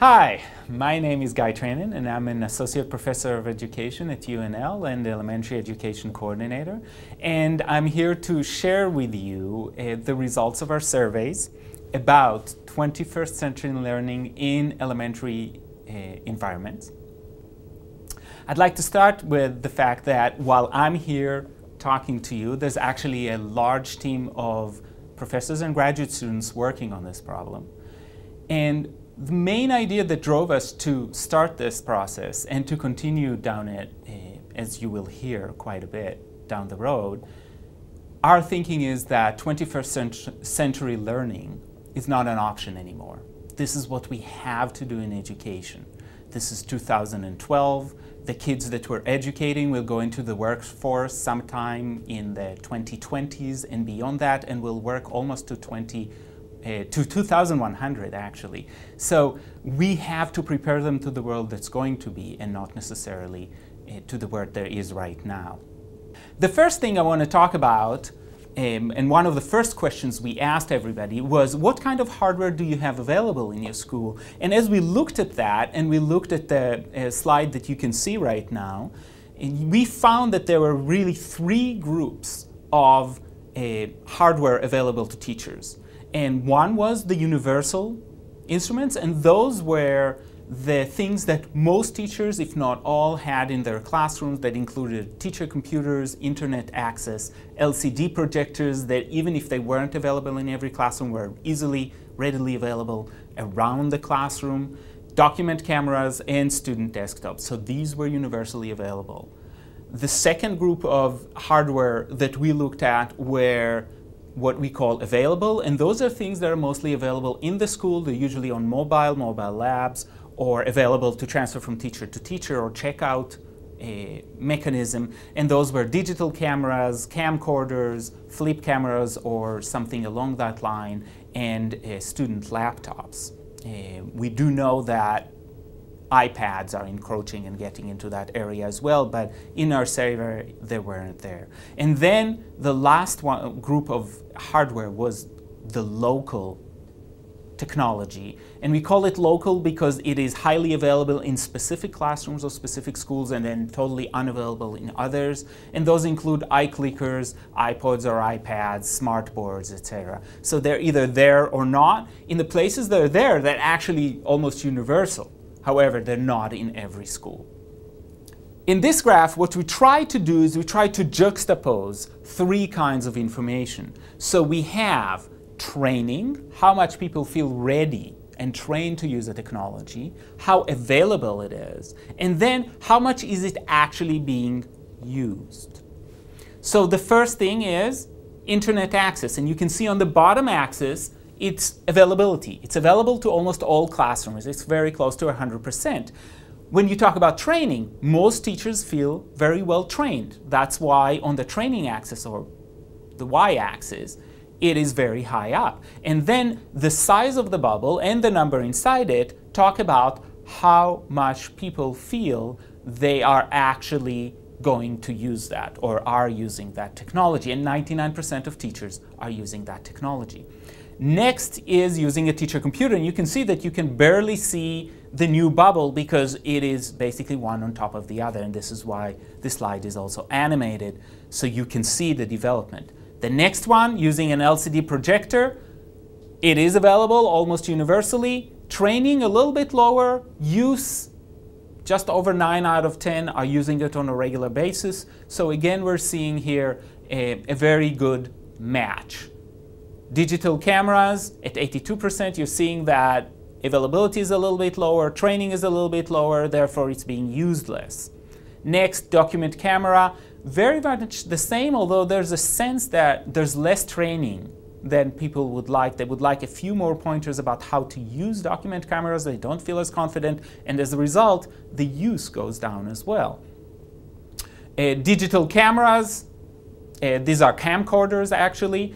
Hi, my name is Guy Trainin and I'm an Associate Professor of Education at UNL and Elementary Education Coordinator. And I'm here to share with you the results of our surveys about 21st century learning in elementary environments. I'd like to start with the fact that while I'm here talking to you, there's actually a large team of professors and graduate students working on this problem. And the main idea that drove us to start this process and to continue down it, as you will hear quite a bit down the road, our thinking is that 21st century learning is not an option anymore. This is what we have to do in education. This is 2012. The kids that we're educating will go into the workforce sometime in the 2020s and beyond that, and will work almost to 2100 actually. So we have to prepare them to the world that's going to be and not necessarily to the world there is right now. The first thing I want to talk about, and one of the first questions we asked everybody was, what kind of hardware do you have available in your school? And as we looked at that, and we looked at the slide that you can see right now, we found that there were really three groups of hardware available to teachers. And one was the universal instruments, and those were the things that most teachers, if not all, had in their classrooms that included teacher computers, internet access, LCD projectors that even if they weren't available in every classroom were readily available around the classroom, document cameras, and student desktops. So these were universally available. The second group of hardware that we looked at were what we call available, and those are things that are mostly available in the school. They're usually on mobile labs, or available to transfer from teacher to teacher or checkout mechanism. And those were digital cameras, camcorders, flip cameras, or something along that line, and student laptops. We do know that iPads are encroaching and getting into that area as well, but in our survey they weren't there. And then the last group of hardware was the local technology. And we call it local because it is highly available in specific classrooms or specific schools and then totally unavailable in others. And those include iClickers, iPods or iPads, smart boards, etc. So they're either there or not. In the places that are there, they're actually almost universal. However, they're not in every school. In this graph, what we try to do is we try to juxtapose three kinds of information. So we have training, how much people feel ready and trained to use the technology, how available it is, and then how much is it actually being used. So the first thing is internet access, and you can see on the bottom axis it's availability. It's available to almost all classrooms. It's very close to 100%. When you talk about training, most teachers feel very well trained. That's why on the training axis, or the y-axis, it is very high up. And then the size of the bubble and the number inside it talk about how much people feel they are actually going to use that or are using that technology. And 99% of teachers are using that technology. Next is using a teacher computer, and you can see that you can barely see the new bubble because it is basically one on top of the other, and this is why this slide is also animated, so you can see the development. The next one, using an LCD projector, it is available almost universally. Training a little bit lower, use just over 9 out of 10 are using it on a regular basis. So again, we're seeing here a very good match. Digital cameras at 82%, you're seeing that availability is a little bit lower, training is a little bit lower, therefore it's being used less. Next, document camera, very much the same, although there's a sense that there's less training than people would like. They would like a few more pointers about how to use document cameras. They don't feel as confident, and as a result, the use goes down as well. Digital cameras, these are camcorders actually,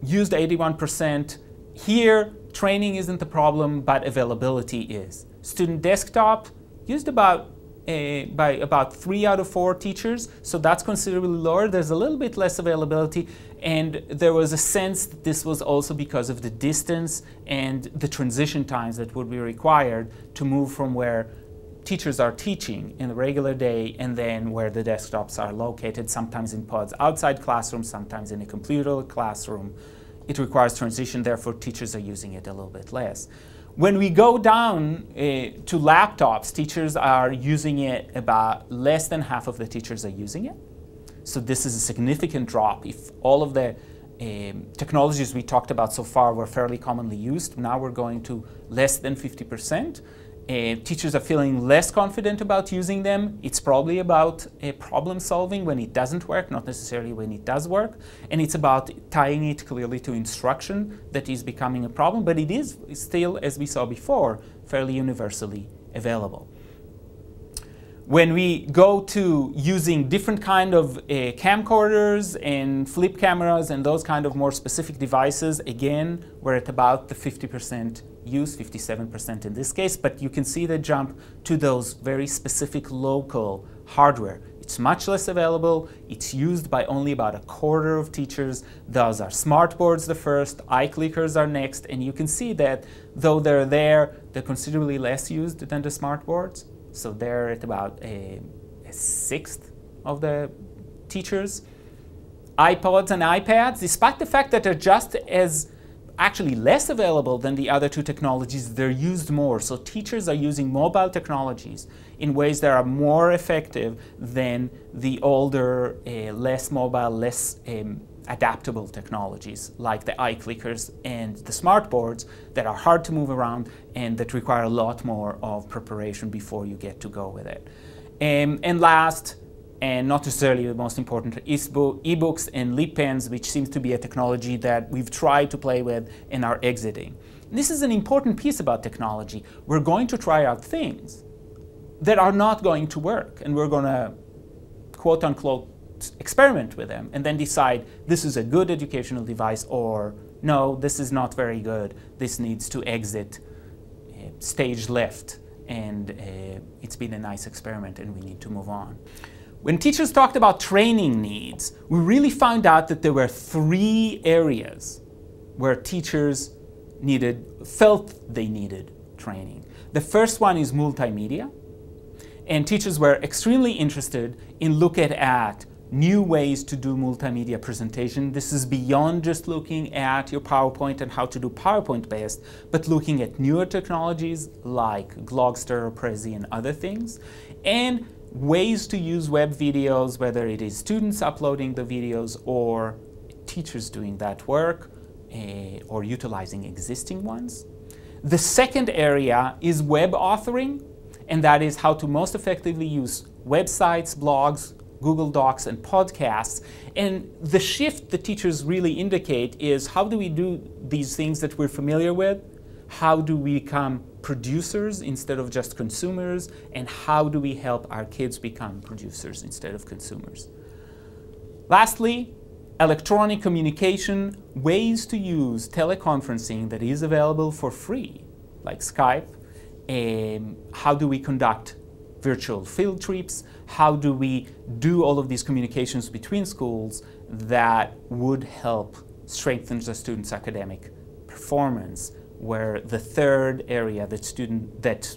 used 81%. Here, training isn't the problem, but availability is. Student desktop, used about by about 3 out of 4 teachers, so that's considerably lower. There's a little bit less availability, and there was a sense that this was also because of the distance and the transition times that would be required to move from where teachers are teaching in the regular day and then where the desktops are located, sometimes in pods outside classrooms, sometimes in a computer classroom. It requires transition, therefore teachers are using it a little bit less. When we go down to laptops, teachers are using it, about less than half of the teachers are using it. So this is a significant drop. If all of the technologies we talked about so far were fairly commonly used, now we're going to less than 50%. Teachers are feeling less confident about using them. It's probably about problem solving when it doesn't work, not necessarily when it does work. And it's about tying it clearly to instruction that is becoming a problem, but it is still, as we saw before, fairly universally available. When we go to using different kind of camcorders and flip cameras and those kind of more specific devices, again, we're at about the 50% use, 57% in this case, but you can see the jump to those very specific local hardware. It's much less available. It's used by only about a quarter of teachers. Those are smart boards the first, iClickers are next, and you can see that though they're there, they're considerably less used than the smart boards. So they're at about a sixth of the teachers. iPods and iPads, despite the fact that they're just as actually less available than the other two technologies, they're used more. So teachers are using mobile technologies in ways that are more effective than the older, less mobile, less adaptable technologies like the iClickers and the smart boards that are hard to move around and that require a lot more of preparation before you get to go with it. And last, and not necessarily the most important, is e-books and lip pens, which seems to be a technology that we've tried to play with and are exiting. And this is an important piece about technology. We're going to try out things that are not going to work, and we're going to, quote unquote, experiment with them and then decide this is a good educational device, or no, this is not very good, this needs to exit stage left, and it's been a nice experiment and we need to move on. When teachers talked about training needs, we really found out that there were 3 areas where teachers felt they needed training. The first one is multimedia, and teachers were extremely interested in looking at new ways to do multimedia presentation. This is beyond just looking at your PowerPoint and how to do PowerPoint based, but looking at newer technologies like Glogster, Prezi, and other things, and ways to use web videos, whether it is students uploading the videos or teachers doing that work, or utilizing existing ones. The second area is web authoring, and that is how to most effectively use websites, blogs, Google Docs, and podcasts. And the shift the teachers really indicate is, how do we do these things that we're familiar with? How do we become producers instead of just consumers? And how do we help our kids become producers instead of consumers? Lastly, electronic communication, ways to use teleconferencing that is available for free, like Skype. How do we conduct virtual field trips? How do we do all of these communications between schools that would help strengthen the students' academic performance? Where the third area that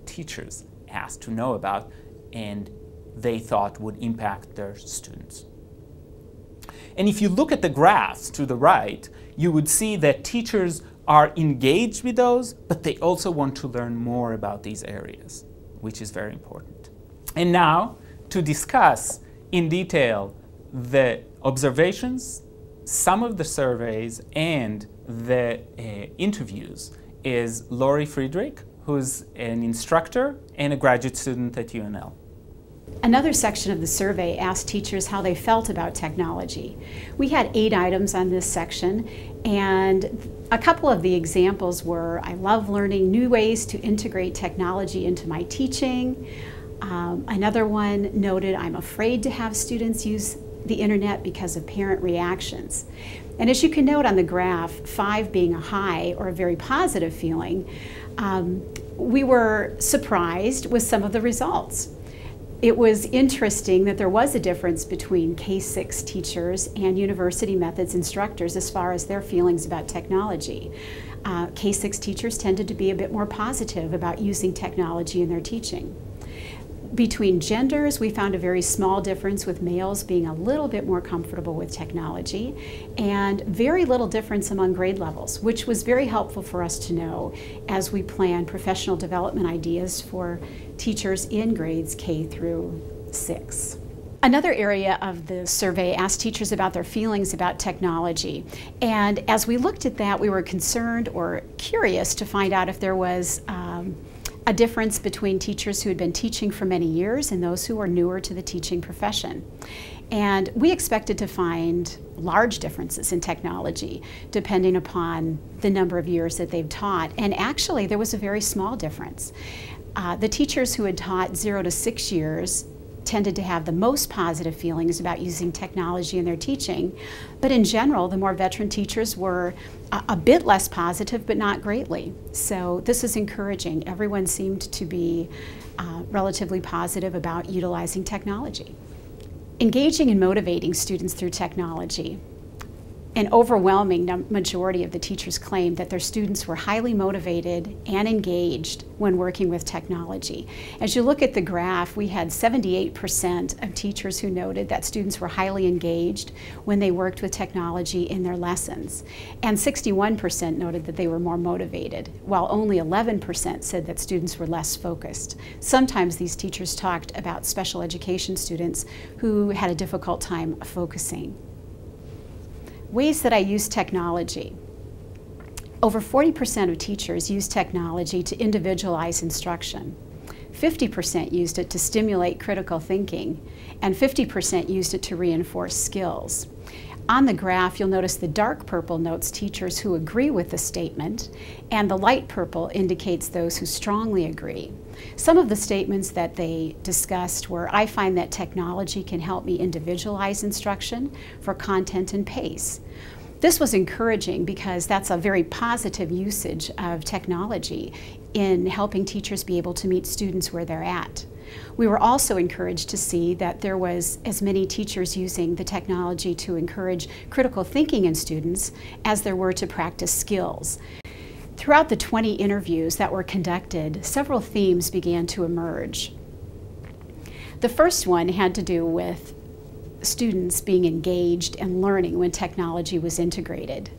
teachers asked to know about and they thought would impact their students. And if you look at the graphs to the right, you would see that teachers are engaged with those, but they also want to learn more about these areas, which is very important. And now, to discuss in detail the observations, some of the surveys, and the interviews, is Lori Friedrich, who's an instructor and a graduate student at UNL. Another section of the survey asked teachers how they felt about technology. We had 8 items on this section, and a couple of the examples were, I love learning new ways to integrate technology into my teaching. Another one noted, I'm afraid to have students use the internet because of parent reactions. And as you can note on the graph, 5 being a high or a very positive feeling, we were surprised with some of the results. It was interesting that there was a difference between K-6 teachers and university methods instructors as far as their feelings about technology. K-6 teachers tended to be a bit more positive about using technology in their teaching. Between genders, we found a very small difference, with males being a little bit more comfortable with technology, and very little difference among grade levels, which was very helpful for us to know as we plan professional development ideas for teachers in grades K through 6. Another area of the survey asked teachers about their feelings about technology. And as we looked at that, we were concerned or curious to find out if there was a difference between teachers who had been teaching for many years and those who were newer to the teaching profession. And we expected to find large differences in technology depending upon the number of years that they've taught. And actually, there was a very small difference. The teachers who had taught 0 to 6 years tended to have the most positive feelings about using technology in their teaching, but in general, the more veteran teachers were a bit less positive, but not greatly. So this is encouraging. Everyone seemed to be relatively positive about utilizing technology. Engaging and motivating students through technology. An overwhelming majority of the teachers claimed that their students were highly motivated and engaged when working with technology. As you look at the graph, we had 78% of teachers who noted that students were highly engaged when they worked with technology in their lessons. And 61% noted that they were more motivated, while only 11% said that students were less focused. Sometimes these teachers talked about special education students who had a difficult time focusing. Ways that I use technology. Over 40% of teachers use technology to individualize instruction. 50% used it to stimulate critical thinking, and 50% used it to reinforce skills. On the graph, you'll notice the dark purple notes teachers who agree with the statement, and the light purple indicates those who strongly agree. Some of the statements that they discussed were, I find that technology can help me individualize instruction for content and pace. This was encouraging because that's a very positive usage of technology in helping teachers be able to meet students where they're at. We were also encouraged to see that there was as many teachers using the technology to encourage critical thinking in students as there were to practice skills. Throughout the 20 interviews that were conducted, several themes began to emerge. The first one had to do with students being engaged and learning when technology was integrated.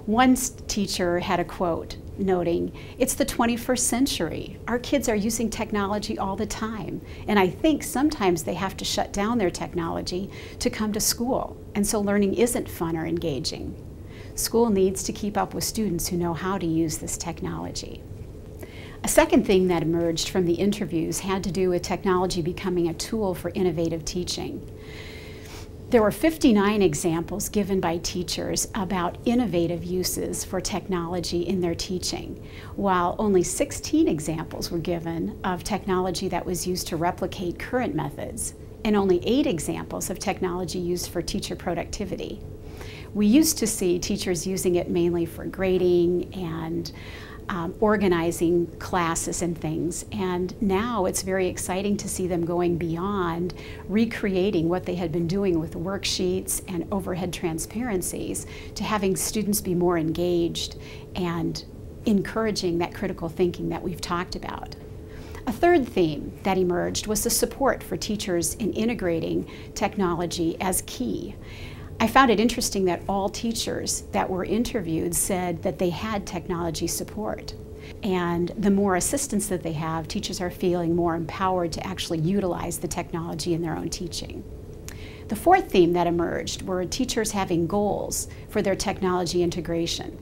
One teacher had a quote noting, "It's the 21st century. Our kids are using technology all the time, and I think sometimes they have to shut down their technology to come to school, and so learning isn't fun or engaging. School needs to keep up with students who know how to use this technology." A second thing that emerged from the interviews had to do with technology becoming a tool for innovative teaching. There were 59 examples given by teachers about innovative uses for technology in their teaching, while only 16 examples were given of technology that was used to replicate current methods, and only 8 examples of technology used for teacher productivity. We used to see teachers using it mainly for grading and organizing classes and things, and now it's very exciting to see them going beyond recreating what they had been doing with worksheets and overhead transparencies to having students be more engaged and encouraging that critical thinking that we've talked about. A third theme that emerged was the support for teachers in integrating technology as key. I found it interesting that all teachers that were interviewed said that they had technology support. And the more assistance that they have, teachers are feeling more empowered to actually utilize the technology in their own teaching. The fourth theme that emerged were teachers having goals for their technology integration.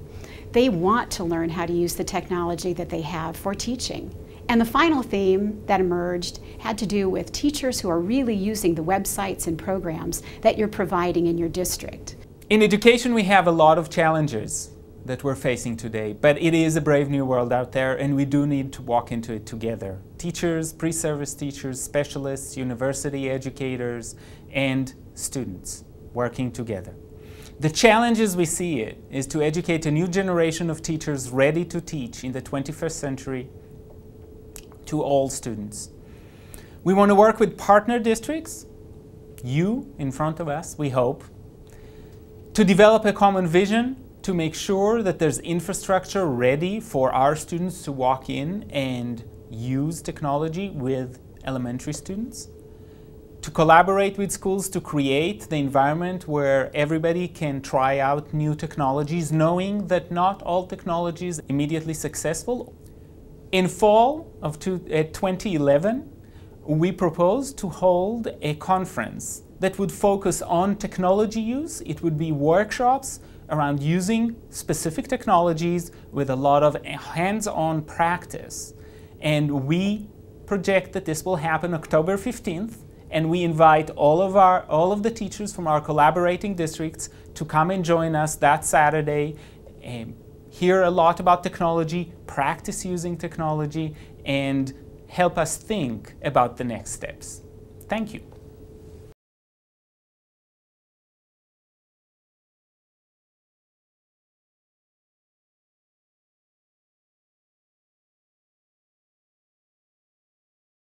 They want to learn how to use the technology that they have for teaching. And the final theme that emerged had to do with teachers who are really using the websites and programs that you're providing in your district. In education, we have a lot of challenges that we're facing today, but it is a brave new world out there, and we do need to walk into it together. Teachers, pre-service teachers, specialists, university educators, and students working together. The challenge as we see it is to educate a new generation of teachers ready to teach in the 21st century to all students. We want to work with partner districts, you in front of us, we hope, to develop a common vision to make sure that there's infrastructure ready for our students to walk in and use technology with elementary students, to collaborate with schools to create the environment where everybody can try out new technologies, knowing that not all technology is immediately successful. In fall of 2011, we proposed to hold a conference that would focus on technology use. It would be workshops around using specific technologies with a lot of hands-on practice. And we project that this will happen October 15th, and we invite all of the teachers from our collaborating districts to come and join us that Saturday, hear a lot about technology, practice using technology, and help us think about the next steps. Thank you.